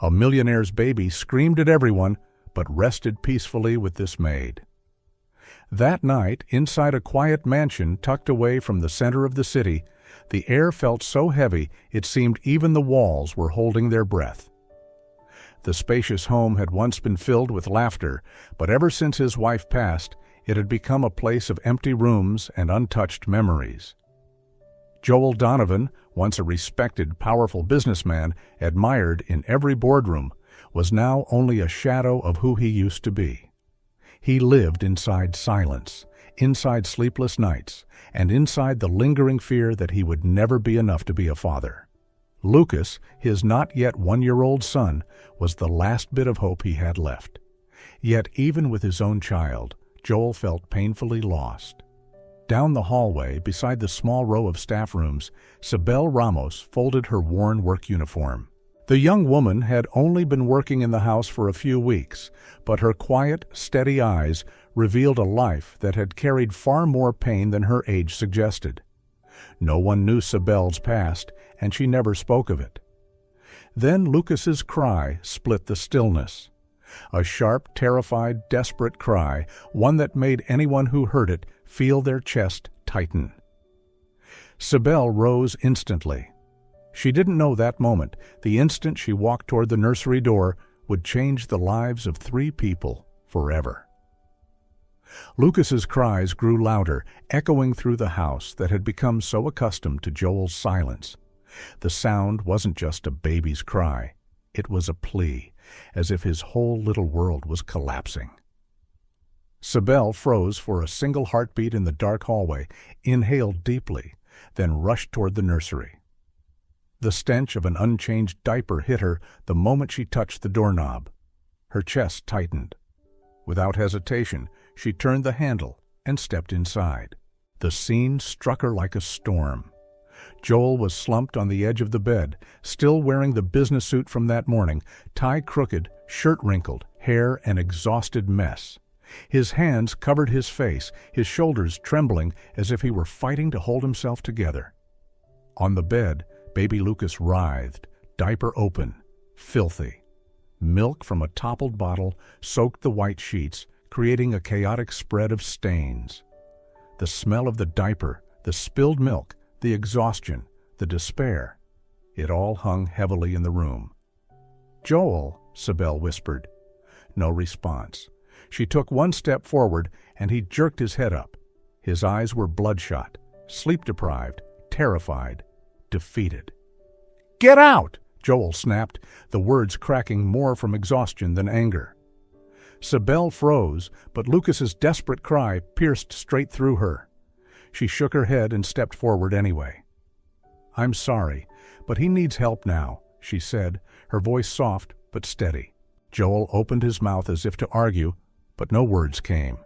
A millionaire's baby screamed at everyone, but rested peacefully with this maid. That night, inside a quiet mansion tucked away from the center of the city, the air felt so heavy it seemed even the walls were holding their breath. The spacious home had once been filled with laughter, but ever since his wife passed, it had become a place of empty rooms and untouched memories. Joel Donovan, once a respected, powerful businessman, admired in every boardroom, was now only a shadow of who he used to be. He lived inside silence, inside sleepless nights, and inside the lingering fear that he would never be enough to be a father. Lucas, his not yet one-year-old son, was the last bit of hope he had left. Yet even with his own child, Joel felt painfully lost. Down the hallway, beside the small row of staff rooms, Sibelle Ramos folded her worn work uniform. The young woman had only been working in the house for a few weeks, but her quiet, steady eyes revealed a life that had carried far more pain than her age suggested. No one knew Sibelle's past, and she never spoke of it. Then Lucas's cry split the stillness. A sharp, terrified, desperate cry, one that made anyone who heard it feel their chest tighten. Sibelle rose instantly. She didn't know that moment, the instant she walked toward the nursery door, would change the lives of 3 people forever. Lucas's cries grew louder, echoing through the house that had become so accustomed to Joel's silence. The sound wasn't just a baby's cry. It was a plea, as if his whole little world was collapsing. Sibelle froze for a single heartbeat in the dark hallway, inhaled deeply, then rushed toward the nursery. The stench of an unchanged diaper hit her the moment she touched the doorknob. Her chest tightened. Without hesitation, she turned the handle and stepped inside. The scene struck her like a storm. Joel was slumped on the edge of the bed, still wearing the business suit from that morning, tie crooked, shirt wrinkled, hair an exhausted mess. His hands covered his face, his shoulders trembling as if he were fighting to hold himself together. On the bed, baby Lucas writhed, diaper open, filthy. Milk from a toppled bottle soaked the white sheets, creating a chaotic spread of stains. The smell of the diaper, the spilled milk, the exhaustion, the despair, it all hung heavily in the room. "Joel," Sibelle whispered. No response. She took one step forward, and he jerked his head up. His eyes were bloodshot, sleep-deprived, terrified, defeated. "Get out!" Joel snapped, the words cracking more from exhaustion than anger. Sibelle froze, but Lucas's desperate cry pierced straight through her. She shook her head and stepped forward anyway. "I'm sorry, but he needs help now," she said, her voice soft but steady. Joel opened his mouth as if to argue, but no words came.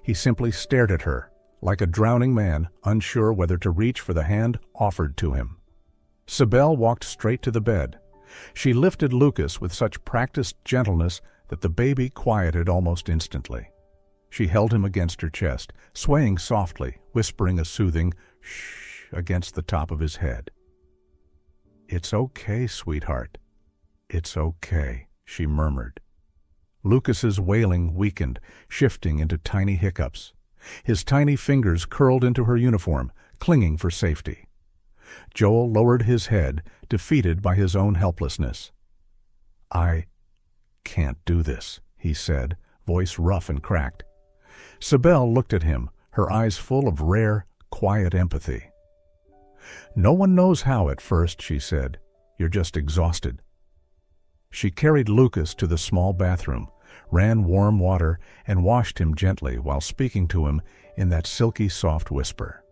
He simply stared at her, like a drowning man, unsure whether to reach for the hand offered to him. Sibelle walked straight to the bed. She lifted Lucas with such practiced gentleness that the baby quieted almost instantly. She held him against her chest, swaying softly, whispering a soothing shh against the top of his head. "It's okay, sweetheart. It's okay," she murmured. Lucas's wailing weakened, shifting into tiny hiccups. His tiny fingers curled into her uniform, clinging for safety. Joel lowered his head, defeated by his own helplessness. "I can't do this," he said, voice rough and cracked. Sibelle looked at him, her eyes full of rare, quiet empathy. "No one knows how at first," she said. "You're just exhausted." She carried Lucas to the small bathroom, ran warm water, and washed him gently while speaking to him in that silky soft whisper.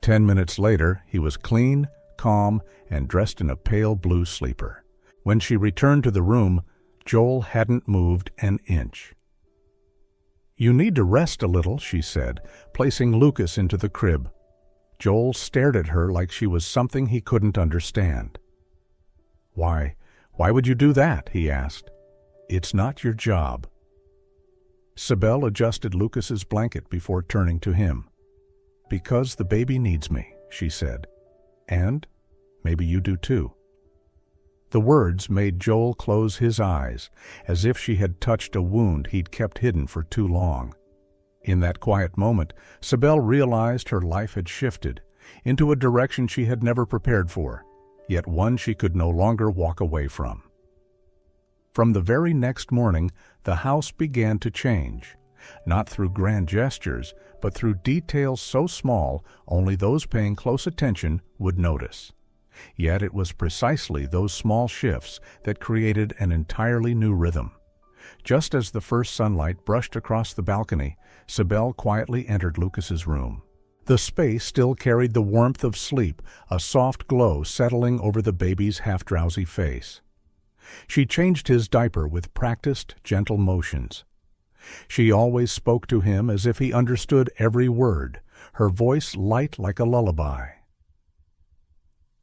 10 minutes later, he was clean, calm, and dressed in a pale blue sleeper. When she returned to the room, Joel hadn't moved an inch. "You need to rest a little," she said, placing Lucas into the crib. Joel stared at her like she was something he couldn't understand. Why would you do that?" he asked. "It's not your job." Sibelle adjusted Lucas's blanket before turning to him. "Because the baby needs me," she said. "And maybe you do too." The words made Joel close his eyes, as if she had touched a wound he'd kept hidden for too long. In that quiet moment, Sibelle realized her life had shifted into a direction she had never prepared for, yet one she could no longer walk away from. From the very next morning, the house began to change, not through grand gestures, but through details so small only those paying close attention would notice. Yet it was precisely those small shifts that created an entirely new rhythm. Just as the first sunlight brushed across the balcony, Sibelle quietly entered Lucas's room. The space still carried the warmth of sleep, a soft glow settling over the baby's half-drowsy face. She changed his diaper with practiced, gentle motions. She always spoke to him as if he understood every word, her voice light like a lullaby.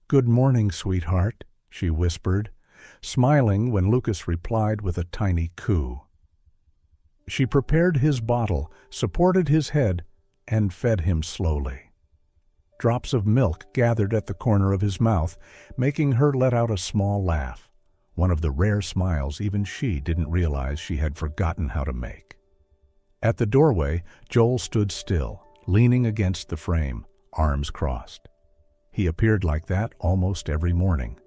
"Good morning, sweetheart," she whispered, smiling when Lucas replied with a tiny coo. She prepared his bottle, supported his head, and fed him slowly. Drops of milk gathered at the corner of his mouth, making her let out a small laugh, one of the rare smiles even she didn't realize she had forgotten how to make. At the doorway, Joel stood still, leaning against the frame, arms crossed. He appeared like that almost every morning,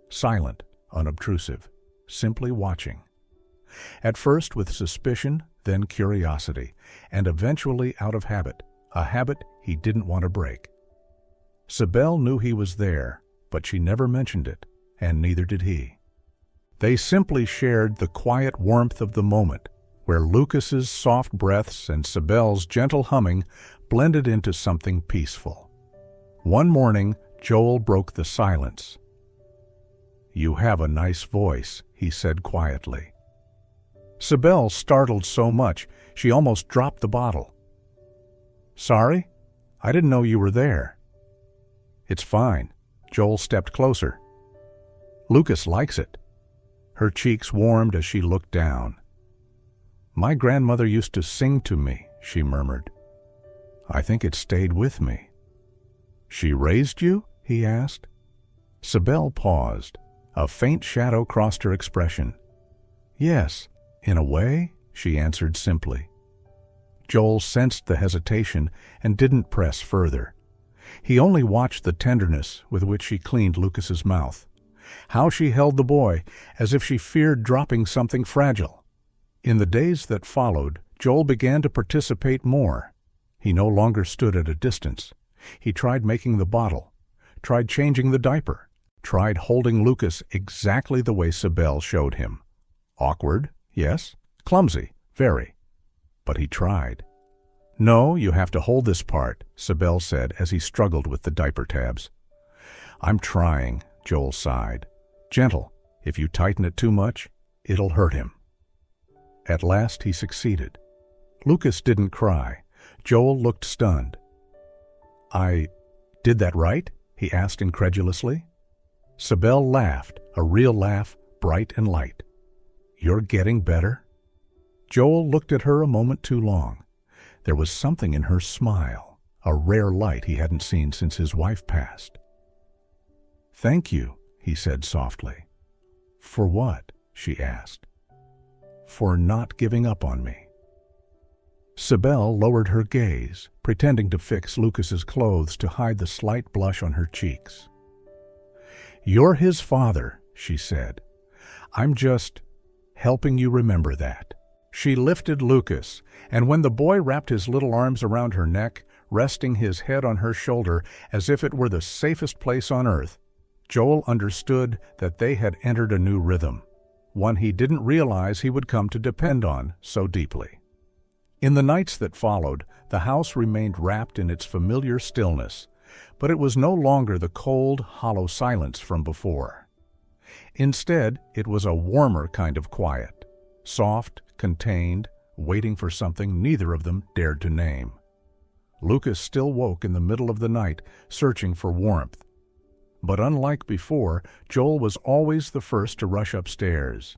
silent, unobtrusive, simply watching. At first with suspicion, then curiosity, and eventually out of habit, a habit he didn't want to break. Sibelle knew he was there, but she never mentioned it, and neither did he. They simply shared the quiet warmth of the moment, where Lucas's soft breaths and Sibelle's gentle humming blended into something peaceful. One morning, Joel broke the silence. "You have a nice voice," he said quietly. Sibelle startled so much she almost dropped the bottle. "Sorry? I didn't know you were there." "It's fine." Joel stepped closer. "Lucas likes it." Her cheeks warmed as she looked down. "My grandmother used to sing to me," she murmured. "I think it stayed with me." "She raised you?" he asked. Sibelle paused. A faint shadow crossed her expression. "Yes, in a way," she answered simply. Joel sensed the hesitation and didn't press further. He only watched the tenderness with which she cleaned Lucas's mouth, how she held the boy as if she feared dropping something fragile. In the days that followed, Joel began to participate more. He no longer stood at a distance. He tried making the bottle, tried changing the diaper, tried holding Lucas exactly the way Sibelle showed him. Awkward, yes. Clumsy, very. But he tried. "No, you have to hold this part," Sibelle said as he struggled with the diaper tabs. "I'm trying," Joel sighed. "Gentle. If you tighten it too much, it'll hurt him." At last he succeeded. Lucas didn't cry. Joel looked stunned. "I did that right?" he asked incredulously. Sibelle laughed, a real laugh, bright and light. "You're getting better?" Joel looked at her a moment too long. There was something in her smile, a rare light he hadn't seen since his wife passed. "Thank you," he said softly. "For what?" she asked. "For not giving up on me." Sibelle lowered her gaze, pretending to fix Lucas's clothes to hide the slight blush on her cheeks. "You're his father," she said. "I'm just helping you remember that." She lifted Lucas, and when the boy wrapped his little arms around her neck, resting his head on her shoulder as if it were the safest place on earth, Joel understood that they had entered a new rhythm, one he didn't realize he would come to depend on so deeply. In the nights that followed, the house remained wrapped in its familiar stillness, but it was no longer the cold, hollow silence from before. Instead, it was a warmer kind of quiet, soft, contained, waiting for something neither of them dared to name. Lucas still woke in the middle of the night, searching for warmth. But unlike before, Joel was always the first to rush upstairs.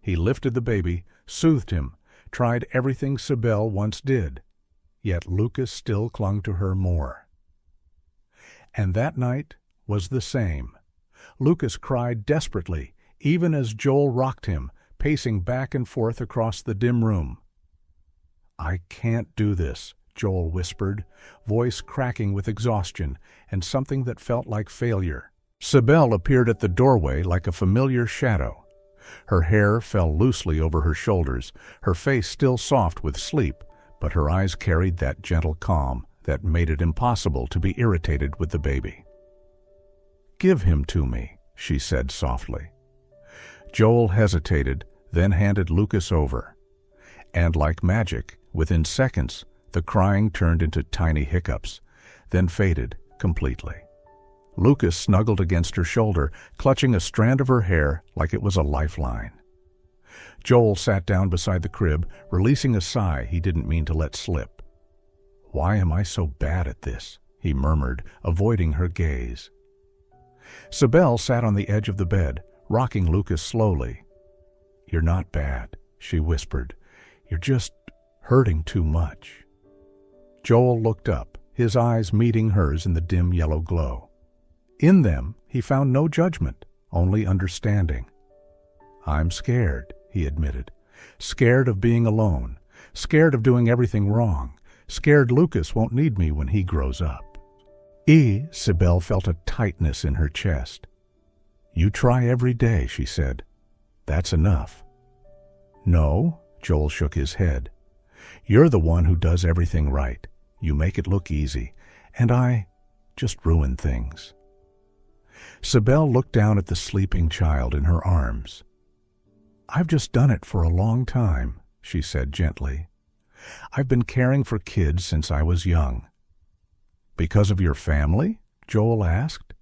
He lifted the baby, soothed him, tried everything Sibelle once did. Yet Lucas still clung to her more. And that night was the same. Lucas cried desperately, even as Joel rocked him, pacing back and forth across the dim room. "I can't do this," Joel whispered, voice cracking with exhaustion and something that felt like failure. Sibelle appeared at the doorway like a familiar shadow. Her hair fell loosely over her shoulders, her face still soft with sleep, but her eyes carried that gentle calm that made it impossible to be irritated with the baby. "Give him to me," she said softly. Joel hesitated, then handed Lucas over. And like magic, within seconds, the crying turned into tiny hiccups, then faded completely. Lucas snuggled against her shoulder, clutching a strand of her hair like it was a lifeline. Joel sat down beside the crib, releasing a sigh he didn't mean to let slip. "Why am I so bad at this?" he murmured, avoiding her gaze. Sibelle sat on the edge of the bed, rocking Lucas slowly. "You're not bad," she whispered. "You're just hurting too much." Joel looked up, his eyes meeting hers in the dim yellow glow. In them, he found no judgment, only understanding. "I'm scared," he admitted. "Scared of being alone, scared of doing everything wrong, scared Lucas won't need me when he grows up." Sibelle felt a tightness in her chest. "You try every day," she said. "That's enough." "No," Joel shook his head. "You're the one who does everything right. You make it look easy, and I just ruin things." Sibelle looked down at the sleeping child in her arms. "I've just done it for a long time," she said gently. "I've been caring for kids since I was young." "Because of your family?" Joel asked.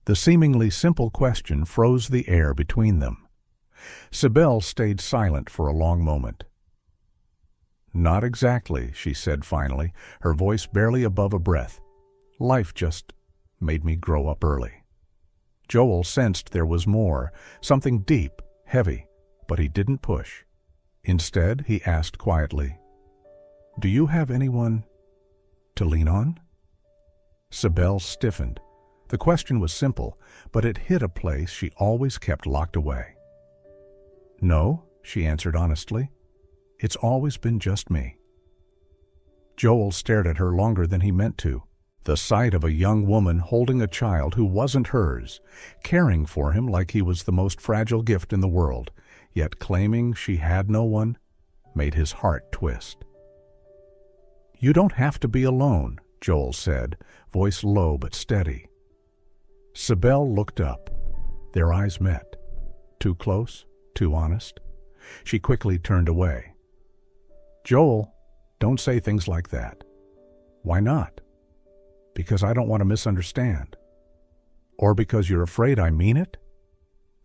The seemingly simple question froze the air between them. Sibelle stayed silent for a long moment. "Not exactly," she said finally, her voice barely above a breath. "Life just made me grow up early." Joel sensed there was more, something deep, heavy, but he didn't push. Instead, he asked quietly, "Do you have anyone to lean on?" Sibelle stiffened. The question was simple, but it hit a place she always kept locked away. "No," she answered honestly. "It's always been just me." Joel stared at her longer than he meant to. The sight of a young woman holding a child who wasn't hers, caring for him like he was the most fragile gift in the world, yet claiming she had no one, made his heart twist. "You don't have to be alone," Joel said, voice low but steady. Sibelle looked up. Their eyes met. Too close, too honest. She quickly turned away. "Joel, don't say things like that." "Why not?" "Because I don't want to misunderstand." "Or because you're afraid I mean it?"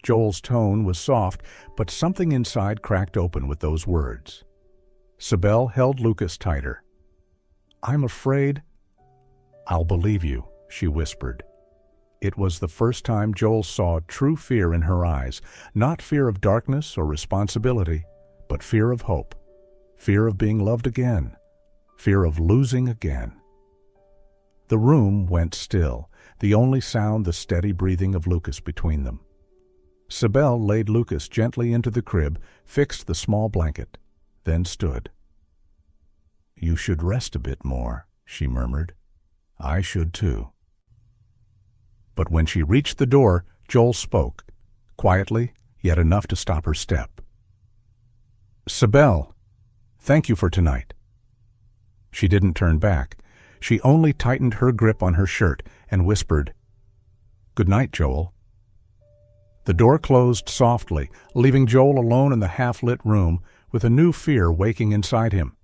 Joel's tone was soft, but something inside cracked open with those words. Sibelle held Lucas tighter. "I'm afraid—" "I'll believe you," she whispered. It was the first time Joel saw true fear in her eyes, not fear of darkness or responsibility, but fear of hope, fear of being loved again, fear of losing again. The room went still, the only sound the steady breathing of Lucas between them. Sibelle laid Lucas gently into the crib, fixed the small blanket, then stood. "You should rest a bit more," she murmured. "I should too." But when she reached the door, Joel spoke, quietly, yet enough to stop her step. "Sibelle, thank you for tonight." She didn't turn back. She only tightened her grip on her shirt and whispered, "Good night, Joel." The door closed softly, leaving Joel alone in the half-lit room with a new fear waking inside him.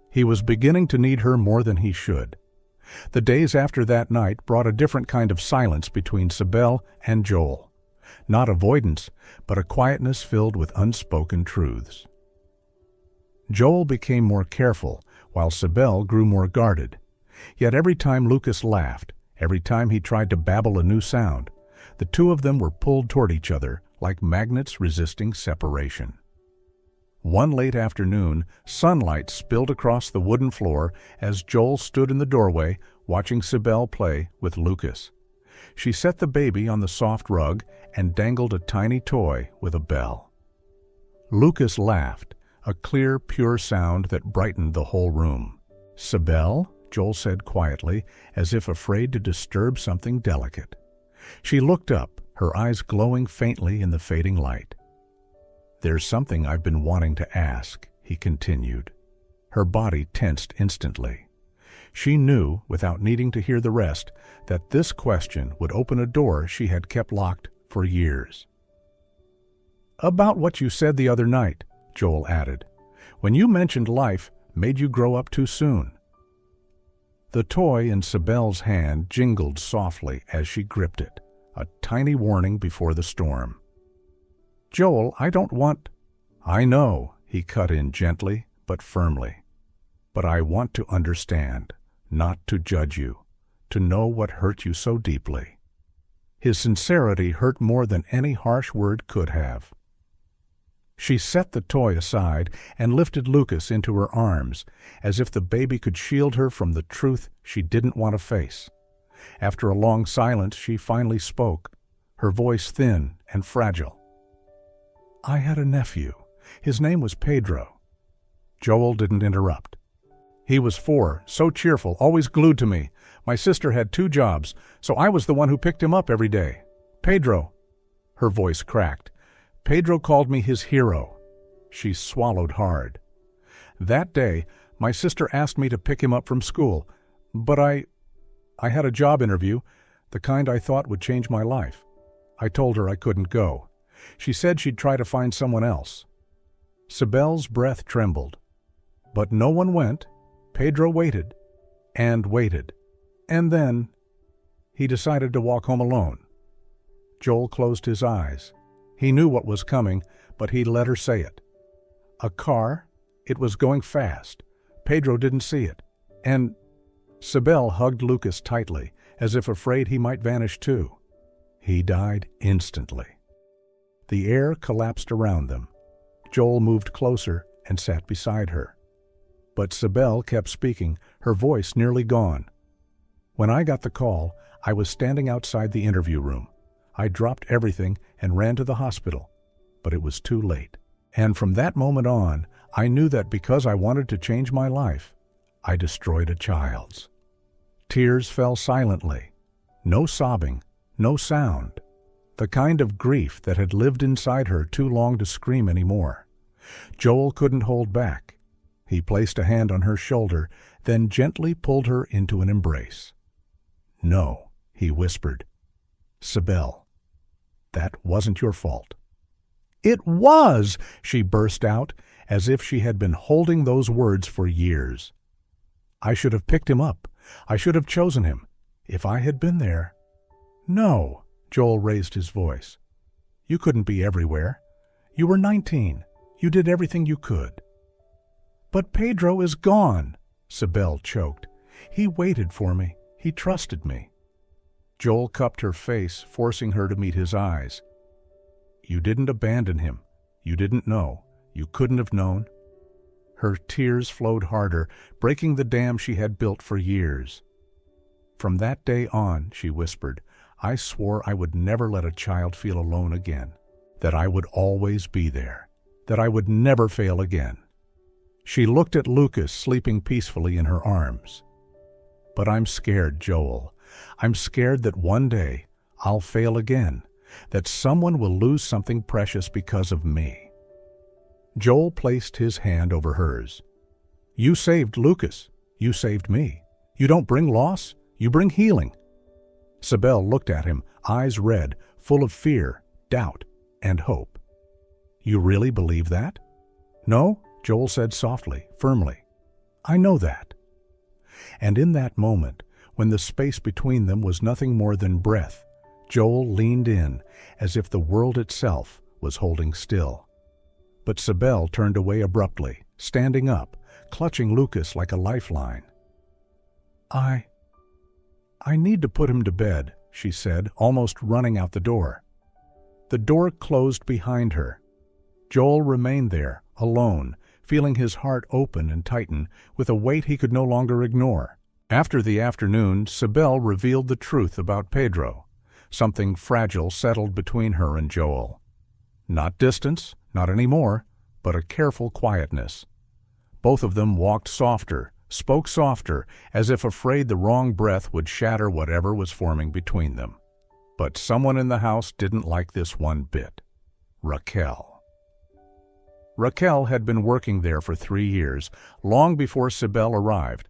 He was beginning to need her more than he should. The days after that night brought a different kind of silence between Sibelle and Joel. Not avoidance, but a quietness filled with unspoken truths. Joel became more careful, while Sibelle grew more guarded. Yet every time Lucas laughed, every time he tried to babble a new sound, the two of them were pulled toward each other like magnets resisting separation. One late afternoon, sunlight spilled across the wooden floor as Joel stood in the doorway watching Sibelle play with Lucas. She set the baby on the soft rug and dangled a tiny toy with a bell. Lucas laughed, a clear, pure sound that brightened the whole room. "Sibelle?" Joel said quietly, as if afraid to disturb something delicate. She looked up, her eyes glowing faintly in the fading light. "There's something I've been wanting to ask," he continued. Her body tensed instantly. She knew, without needing to hear the rest, that this question would open a door she had kept locked for years. "About what you said the other night," Joel added. "When you mentioned life made you grow up too soon." The toy in Sibelle's hand jingled softly as she gripped it, a tiny warning before the storm. "Joel, I don't want—" "I know," he cut in gently but firmly. "But I want to understand, not to judge you, to know what hurt you so deeply." His sincerity hurt more than any harsh word could have. She set the toy aside and lifted Lucas into her arms, as if the baby could shield her from the truth she didn't want to face. After a long silence, she finally spoke, her voice thin and fragile. "I had a nephew. His name was Pedro." Joel didn't interrupt. "He was 4, so cheerful, always glued to me. My sister had 2 jobs, so I was the one who picked him up every day. Pedro—" Her voice cracked. "Pedro called me his hero." She swallowed hard. "That day, my sister asked me to pick him up from school, but I had a job interview, the kind I thought would change my life. I told her I couldn't go. She said she'd try to find someone else." Sibelle's breath trembled. But no one went. Pedro waited and waited, and then he decided to walk home alone. Joel closed his eyes. He knew what was coming, but he let her say it. A car? It was going fast. Pedro didn't see it. And Sibelle hugged Lucas tightly, as if afraid he might vanish too. He died instantly. The air collapsed around them. Joel moved closer and sat beside her. But Sibelle kept speaking, her voice nearly gone. "When I got the call, I was standing outside the interview room. I dropped everything and ran to the hospital, but it was too late. And from that moment on, I knew that because I wanted to change my life, I destroyed a child's." Tears fell silently. No sobbing, no sound. The kind of grief that had lived inside her too long to scream anymore. Joel couldn't hold back. He placed a hand on her shoulder, then gently pulled her into an embrace. "No," he whispered. "Sibelle, that wasn't your fault." "It was!" she burst out, as if she had been holding those words for years. "I should have picked him up. I should have chosen him. If I had been there—" "No," Joel raised his voice. "You couldn't be everywhere. You were 19. You did everything you could." "But Pedro is gone," Sibelle choked. "He waited for me. He trusted me." Joel cupped her face, forcing her to meet his eyes. "You didn't abandon him. You didn't know. You couldn't have known." Her tears flowed harder, breaking the dam she had built for years. "From that day on," she whispered, "I swore I would never let a child feel alone again, that I would always be there, that I would never fail again." She looked at Lucas sleeping peacefully in her arms. "But I'm scared, Joel. I'm scared that one day I'll fail again, that someone will lose something precious because of me." Joel placed his hand over hers. "You saved Lucas. You saved me. You don't bring loss. You bring healing." Sibelle looked at him, eyes red, full of fear, doubt, and hope. "You really believe that?" "No," Joel said softly, firmly. "I know that." And in that moment, when the space between them was nothing more than breath, Joel leaned in, as if the world itself was holding still. But Sibelle turned away abruptly, standing up, clutching Lucas like a lifeline. I need to put him to bed," she said, almost running out the door. The door closed behind her. Joel remained there, alone, feeling his heart open and tighten with a weight he could no longer ignore. After the afternoon, Sibelle revealed the truth about Pedro. Something fragile settled between her and Joel. Not distance, not anymore, but a careful quietness. Both of them walked softer, spoke softer, as if afraid the wrong breath would shatter whatever was forming between them. But someone in the house didn't like this one bit. Raquel. Raquel had been working there for 3 years, long before Sibelle arrived.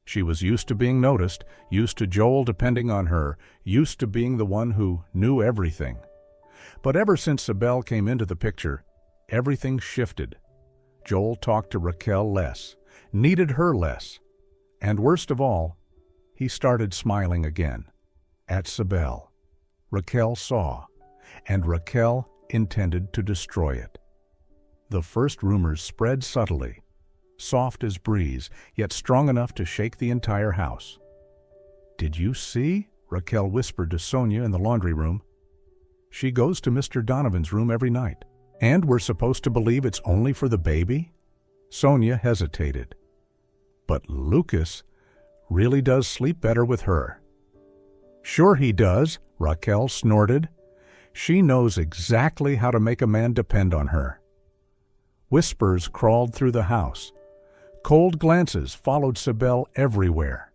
She was used to being noticed, used to Joel depending on her, used to being the one who knew everything. But ever since Sibelle came into the picture, everything shifted. Joel talked to Raquel less, needed her less, and worst of all, he started smiling again. At Sibelle. Raquel saw, and Raquel intended to destroy it. The first rumors spread subtly, soft as breeze, yet strong enough to shake the entire house. "Did you see?" Raquel whispered to Sonia in the laundry room. "She goes to Mr. Donovan's room every night. And we're supposed to believe it's only for the baby?" Sonia hesitated. "But Lucas really does sleep better with her." "Sure he does," Raquel snorted. "She knows exactly how to make a man depend on her." Whispers crawled through the house. Cold glances followed Sibelle everywhere.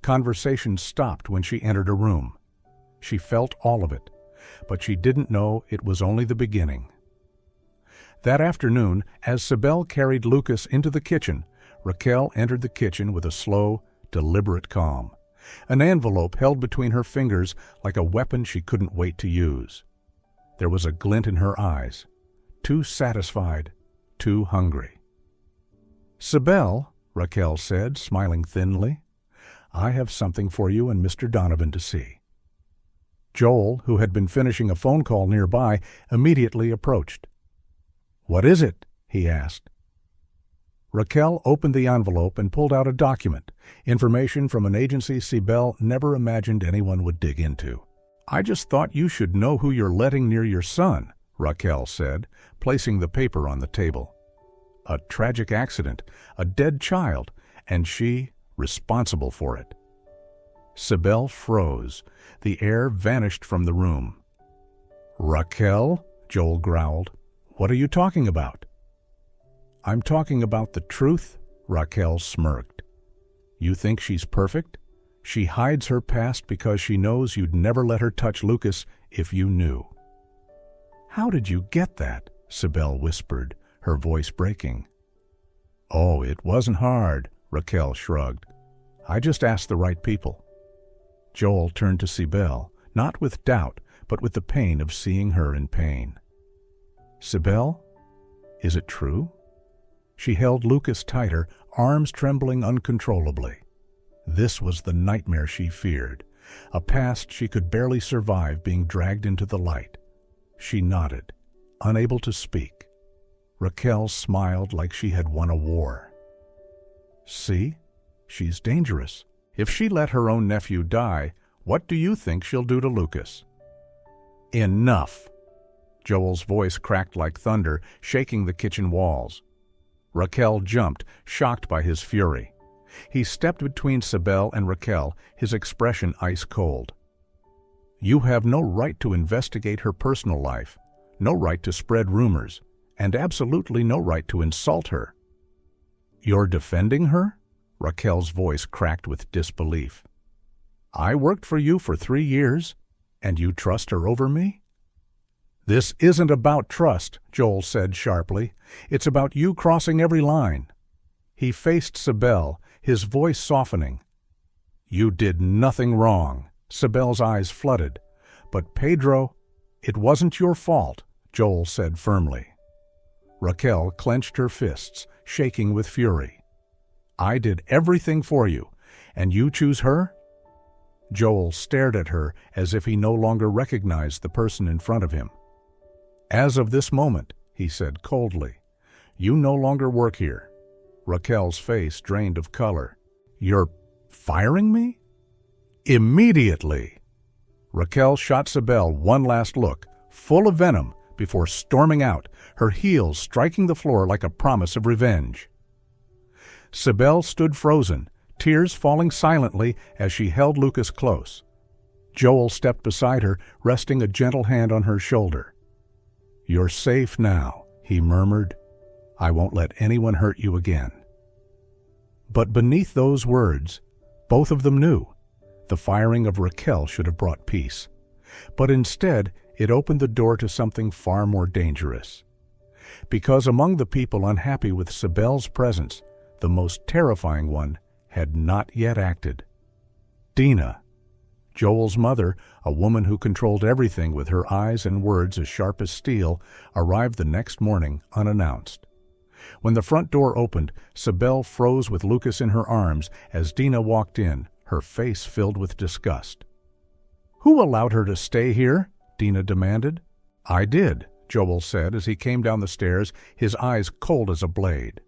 Conversation stopped when she entered a room. She felt all of it, but she didn't know it was only the beginning. That afternoon, as Sibelle carried Lucas into the kitchen, Raquel entered the kitchen with a slow, deliberate calm. An envelope held between her fingers like a weapon she couldn't wait to use. There was a glint in her eyes, too satisfied, too hungry. "Sibelle," Raquel said, smiling thinly, "I have something for you and Mr. Donovan to see." Joel, who had been finishing a phone call nearby, immediately approached. "What is it?" he asked. Raquel opened the envelope and pulled out a document, information from an agency Sibelle never imagined anyone would dig into. "I just thought you should know who you're letting near your son," Raquel said, placing the paper on the table. A tragic accident, a dead child, and she responsible for it. Sibelle froze. The air vanished from the room. "Raquel," Joel growled, "what are you talking about?" "I'm talking about the truth," Raquel smirked. "You think she's perfect? She hides her past because she knows you'd never let her touch Lucas if you knew." "How did you get that?" Sibelle whispered, her voice breaking. "Oh, it wasn't hard," Raquel shrugged. "I just asked the right people." Joel turned to Sibelle, not with doubt, but with the pain of seeing her in pain. "Sibelle, is it true?" She held Lucas tighter, arms trembling uncontrollably. This was the nightmare she feared, a past she could barely survive being dragged into the light. She nodded, unable to speak. Raquel smiled like she had won a war. "See? She's dangerous. If she let her own nephew die, what do you think she'll do to Lucas?" "Enough!" Joel's voice cracked like thunder, shaking the kitchen walls. Raquel jumped, shocked by his fury. He stepped between Sibelle and Raquel, his expression ice cold. "You have no right to investigate her personal life, no right to spread rumors, and absolutely no right to insult her." "You're defending her?" Raquel's voice cracked with disbelief. "I worked for you for 3 years, and you trust her over me?" "This isn't about trust," Joel said sharply. "It's about you crossing every line." He faced Sibelle, his voice softening. "You did nothing wrong." Sibelle's eyes flooded. "But Pedro, it wasn't your fault," Joel said firmly. Raquel clenched her fists, shaking with fury. "I did everything for you, and you choose her?" Joel stared at her as if he no longer recognized the person in front of him. "As of this moment," he said coldly, "you no longer work here." Raquel's face drained of color. "You're firing me?" "Immediately!" Raquel shot Sibelle one last look, full of venom, before storming out, her heels striking the floor like a promise of revenge. Sibelle stood frozen, tears falling silently as she held Lucas close. Joel stepped beside her, resting a gentle hand on her shoulder. "You're safe now," he murmured. "I won't let anyone hurt you again." But beneath those words, both of them knew, the firing of Raquel should have brought peace. But instead, it opened the door to something far more dangerous. Because among the people unhappy with Sibelle's presence, the most terrifying one had not yet acted. Dina, Joel's mother, a woman who controlled everything with her eyes and words as sharp as steel, arrived the next morning unannounced. When the front door opened, Sibelle froze with Lucas in her arms as Dina walked in, her face filled with disgust. "Who allowed her to stay here?" Dina demanded. "I did," Joel said as he came down the stairs, his eyes cold as a blade.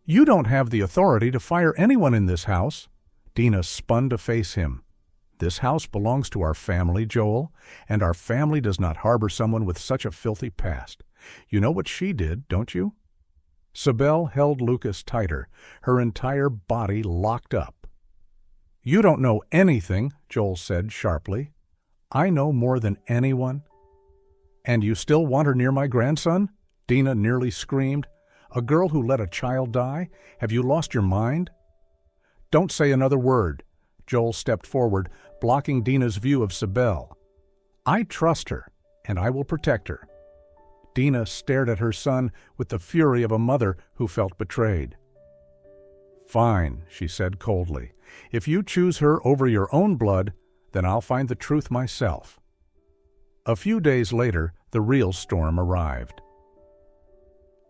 "You don't have the authority to fire anyone in this house." Dina spun to face him. "This house belongs to our family, Joel, and our family does not harbor someone with such a filthy past. You know what she did, don't you?" Sibelle held Lucas tighter, her entire body locked up. "You don't know anything," Joel said sharply. "I know more than anyone." "And you still want her near my grandson?" Dina nearly screamed. "A girl who let a child die? Have you lost your mind?" "Don't say another word." Joel stepped forward, blocking Dina's view of Sibelle. "I trust her, and I will protect her." Dina stared at her son with the fury of a mother who felt betrayed. "Fine," she said coldly. "If you choose her over your own blood, then I'll find the truth myself." A few days later, the real storm arrived.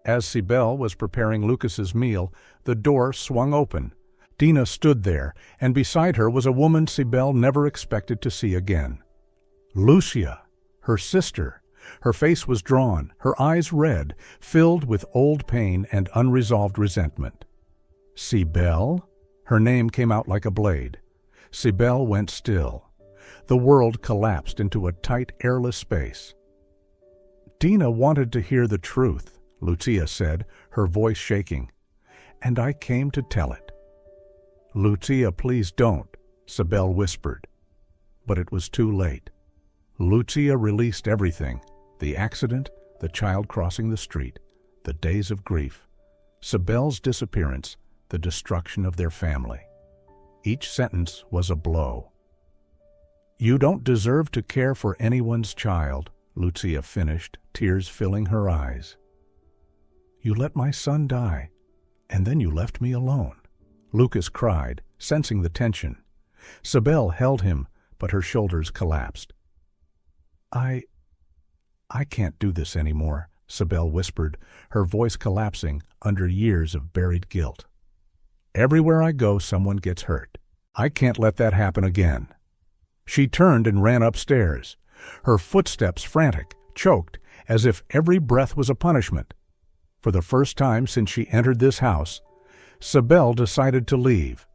As Sibelle was preparing Lucas's meal, the door swung open. Dina stood there, and beside her was a woman Sibelle never expected to see again. Lucia, her sister. Her face was drawn, her eyes red, filled with old pain and unresolved resentment. "Sibelle?" Her name came out like a blade. Sibelle went still. The world collapsed into a tight, airless space. "Dina wanted to hear the truth," Lucia said, her voice shaking. "And I came to tell it." "Lucia, please don't," Sibelle whispered. But it was too late. Lucia released everything. The accident, the child crossing the street, the days of grief, Sibelle's disappearance, the destruction of their family. Each sentence was a blow. "You don't deserve to care for anyone's child," Lucia finished, tears filling her eyes. "You let my son die, and then you left me alone," Lucas cried, sensing the tension. Sibelle held him, but her shoulders collapsed. I can't do this anymore," Sibelle whispered, her voice collapsing under years of buried guilt. "Everywhere I go, someone gets hurt. I can't let that happen again." She turned and ran upstairs, her footsteps frantic, choked, as if every breath was a punishment. For the first time since she entered this house, Sibelle decided to leave.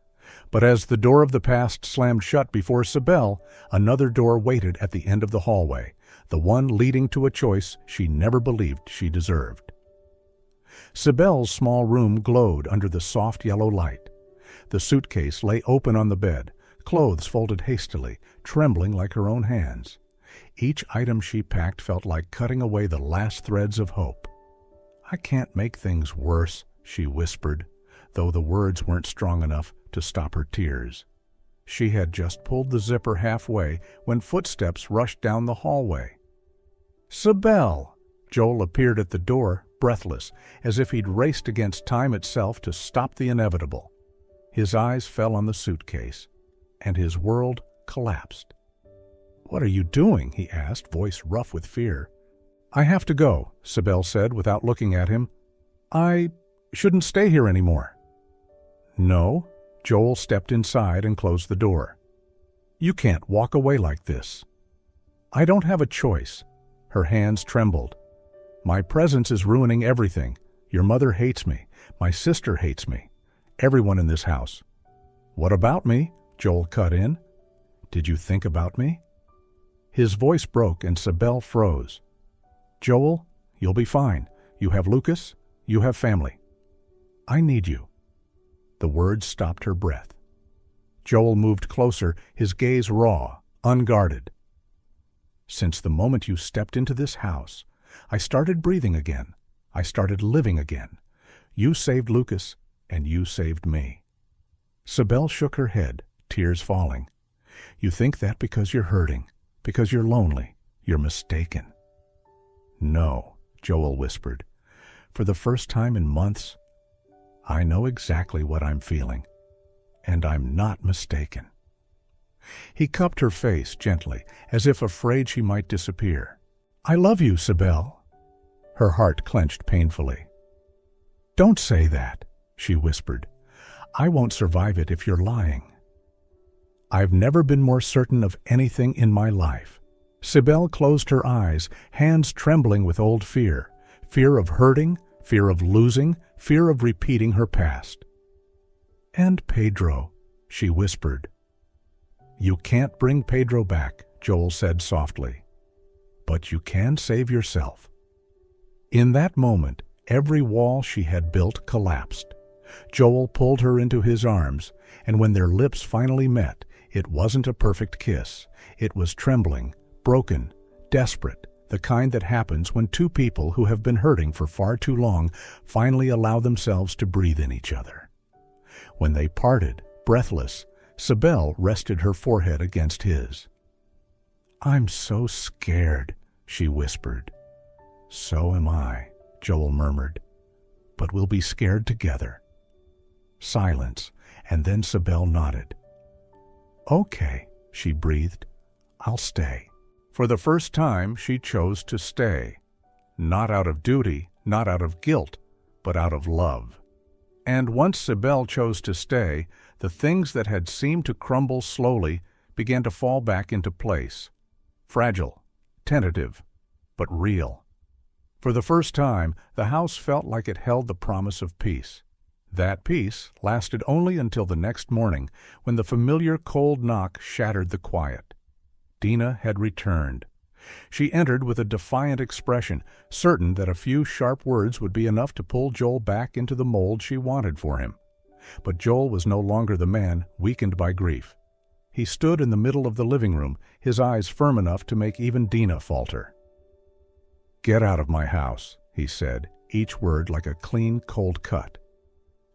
But as the door of the past slammed shut before Sibelle, another door waited at the end of the hallway, the one leading to a choice she never believed she deserved. Sibelle's small room glowed under the soft yellow light. The suitcase lay open on the bed, clothes folded hastily, trembling like her own hands. Each item she packed felt like cutting away the last threads of hope. "I can't make things worse," she whispered, though the words weren't strong enough to stop her tears. She had just pulled the zipper halfway when footsteps rushed down the hallway. "Sibelle!" Joel appeared at the door, breathless, as if he'd raced against time itself to stop the inevitable. His eyes fell on the suitcase, and his world collapsed. "What are you doing?" he asked, voice rough with fear. "I have to go," Sibelle said without looking at him. "I shouldn't stay here anymore." "No." Joel stepped inside and closed the door. "You can't walk away like this." "I don't have a choice." Her hands trembled. "My presence is ruining everything. Your mother hates me. My sister hates me. Everyone in this house." "What about me?" Joel cut in. "Did you think about me?" His voice broke and Sibelle froze. "Joel, you'll be fine. You have Lucas. You have family. I need you." The words stopped her breath. Joel moved closer, his gaze raw, unguarded. "Since the moment you stepped into this house, I started breathing again. I started living again. You saved Lucas, and you saved me." Sibelle shook her head, tears falling. "You think that because you're hurting, because you're lonely. You're mistaken." "No," Joel whispered. "For the first time in months, I know exactly what I'm feeling, and I'm not mistaken." He cupped her face gently, as if afraid she might disappear. "I love you, Sibelle." Her heart clenched painfully. "Don't say that," she whispered. "I won't survive it if you're lying." "I've never been more certain of anything in my life." Sibelle closed her eyes, hands trembling with old fear. Fear of hurting, fear of losing, fear of repeating her past. "And Pedro," she whispered. "You can't bring Pedro back," Joel said softly. "But you can save yourself." In that moment, every wall she had built collapsed. Joel pulled her into his arms, and when their lips finally met, it wasn't a perfect kiss. It was trembling, broken, desperate, the kind that happens when two people who have been hurting for far too long finally allow themselves to breathe in each other. When they parted, breathless, Sibelle rested her forehead against his. "I'm so scared," she whispered. "So am I," Joel murmured. "But we'll be scared together." Silence, and then Sibelle nodded. "Okay," she breathed. "I'll stay." For the first time, she chose to stay. Not out of duty, not out of guilt, but out of love. And once Sibelle chose to stay, the things that had seemed to crumble slowly began to fall back into place. Fragile, tentative, but real. For the first time, the house felt like it held the promise of peace. That peace lasted only until the next morning, when the familiar cold knock shattered the quiet. Dina had returned. She entered with a defiant expression, certain that a few sharp words would be enough to pull Joel back into the mold she wanted for him. But Joel was no longer the man weakened by grief. He stood in the middle of the living room, his eyes firm enough to make even Dina falter. "Get out of my house," he said, each word like a clean, cold cut.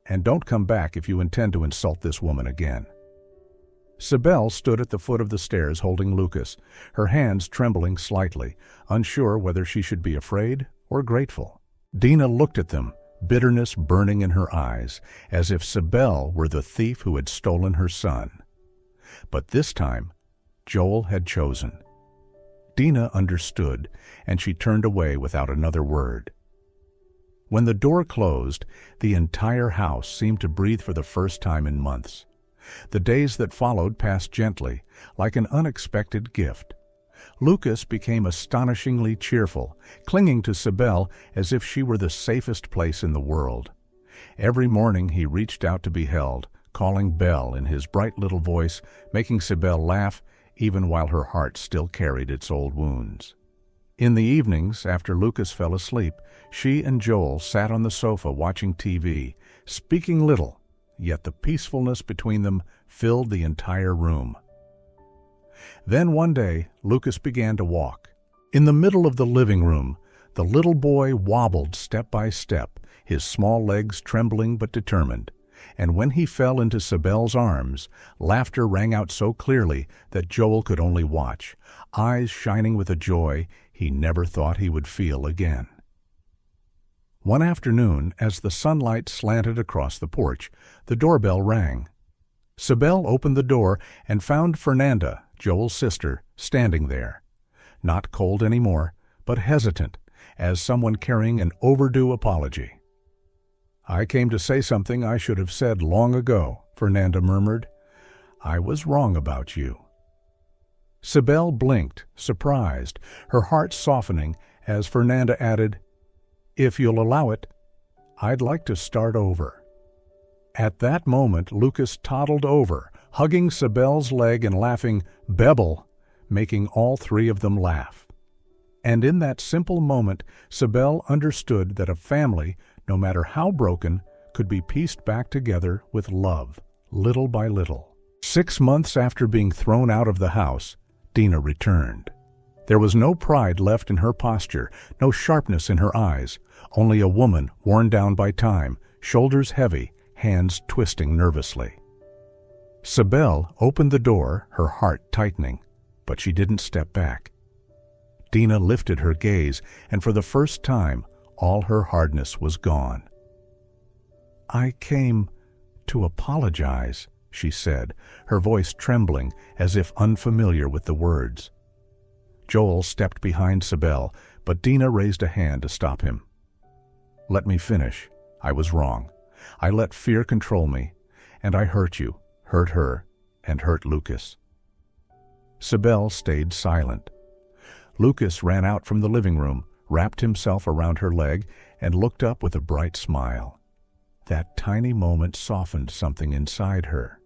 "And don't come back if you intend to insult this woman again." Sibelle stood at the foot of the stairs holding Lucas, her hands trembling slightly, unsure whether she should be afraid or grateful. Dina looked at them, bitterness burning in her eyes, as if Sibelle were the thief who had stolen her son. But this time, Joel had chosen. Dina understood, and she turned away without another word. When the door closed, the entire house seemed to breathe for the first time in months. The days that followed passed gently, like an unexpected gift. Lucas became astonishingly cheerful, clinging to Sibelle as if she were the safest place in the world. Every morning he reached out to be held, calling Belle in his bright little voice, making Sibelle laugh, even while her heart still carried its old wounds. In the evenings, after Lucas fell asleep, she and Joel sat on the sofa watching TV, speaking little, yet the peacefulness between them filled the entire room. Then one day, Lucas began to walk. In the middle of the living room, the little boy wobbled step by step, his small legs trembling but determined. And when he fell into Sibelle's arms, laughter rang out so clearly that Joel could only watch, eyes shining with a joy he never thought he would feel again. One afternoon, as the sunlight slanted across the porch, the doorbell rang. Sibelle opened the door and found Fernanda, Joel's sister, standing there. Not cold anymore, but hesitant, as someone carrying an overdue apology. "I came to say something I should have said long ago," Fernanda murmured. "I was wrong about you." Sibelle blinked, surprised, her heart softening as Fernanda added, "If you'll allow it, I'd like to start over." At that moment, Lucas toddled over, hugging Sibelle's leg and laughing, "Bebel," making all three of them laugh. And in that simple moment, Sibelle understood that a family, no matter how broken, could be pieced back together with love, little by little. 6 months after being thrown out of the house, Dina returned. There was no pride left in her posture, no sharpness in her eyes, only a woman worn down by time, shoulders heavy, hands twisting nervously. Sibelle opened the door, her heart tightening, but she didn't step back. Dina lifted her gaze, and for the first time, all her hardness was gone. "I came to apologize," she said, her voice trembling as if unfamiliar with the words. Joel stepped behind Sibelle, but Dina raised a hand to stop him. "Let me finish. I was wrong. I let fear control me, and I hurt you, hurt her, and hurt Lucas." Sibelle stayed silent. Lucas ran out from the living room, wrapped himself around her leg, and looked up with a bright smile. That tiny moment softened something inside her.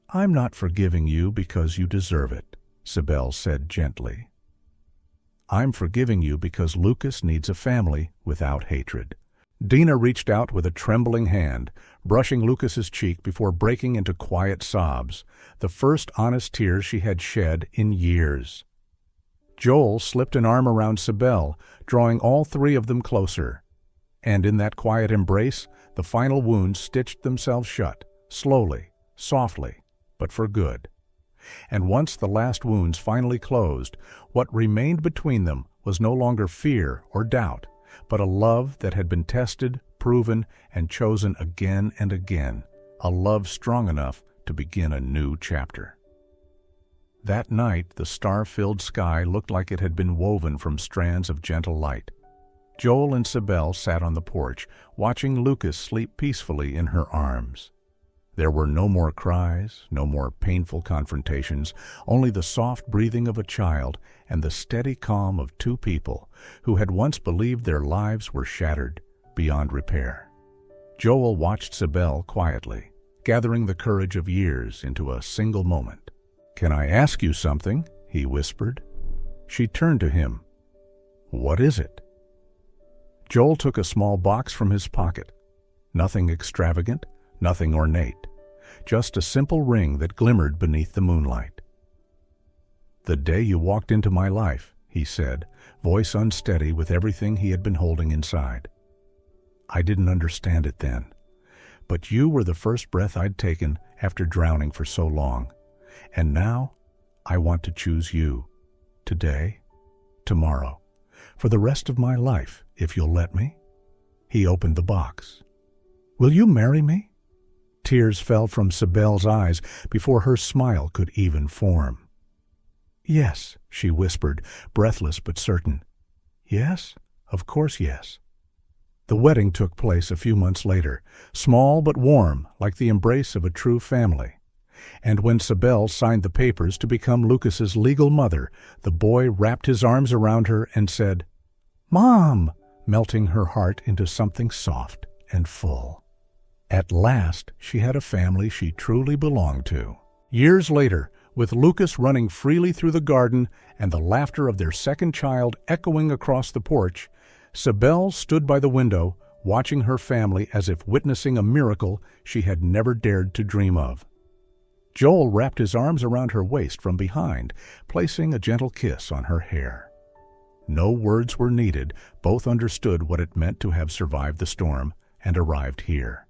"I'm not forgiving you because you deserve it," Sibelle said gently. "I'm forgiving you because Lucas needs a family without hatred." Dina reached out with a trembling hand, brushing Lucas's cheek before breaking into quiet sobs, the first honest tears she had shed in years. Joel slipped an arm around Sibelle, drawing all three of them closer. And in that quiet embrace, the final wounds stitched themselves shut, slowly, softly, but for good. And once the last wounds finally closed, what remained between them was no longer fear or doubt, but a love that had been tested, proven, and chosen again and again, a love strong enough to begin a new chapter. That night, the star-filled sky looked like it had been woven from strands of gentle light. Joel and Sibelle sat on the porch, watching Lucas sleep peacefully in her arms. There were no more cries, no more painful confrontations, only the soft breathing of a child and the steady calm of two people who had once believed their lives were shattered beyond repair. Joel watched Sibelle quietly, gathering the courage of years into a single moment. "Can I ask you something?" he whispered. She turned to him. "What is it?" Joel took a small box from his pocket. Nothing extravagant, nothing ornate, just a simple ring that glimmered beneath the moonlight. "The day you walked into my life," he said, voice unsteady with everything he had been holding inside. "I didn't understand it then, but you were the first breath I'd taken after drowning for so long. And now, I want to choose you. Today, tomorrow, for the rest of my life, if you'll let me." He opened the box. "Will you marry me?" Tears fell from Sibelle's eyes before her smile could even form. "Yes," she whispered, breathless but certain. "Yes, of course yes." The wedding took place a few months later, small but warm, like the embrace of a true family. And when Sibelle signed the papers to become Lucas's legal mother, the boy wrapped his arms around her and said, "Mom!" melting her heart into something soft and full. At last, she had a family she truly belonged to. Years later, with Lucas running freely through the garden and the laughter of their second child echoing across the porch, Sibelle stood by the window, watching her family as if witnessing a miracle she had never dared to dream of. Joel wrapped his arms around her waist from behind, placing a gentle kiss on her hair. No words were needed, both understood what it meant to have survived the storm and arrived here.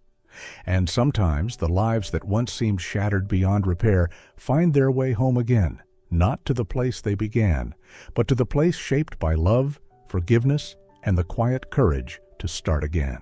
And sometimes the lives that once seemed shattered beyond repair find their way home again, not to the place they began, but to the place shaped by love, forgiveness, and the quiet courage to start again.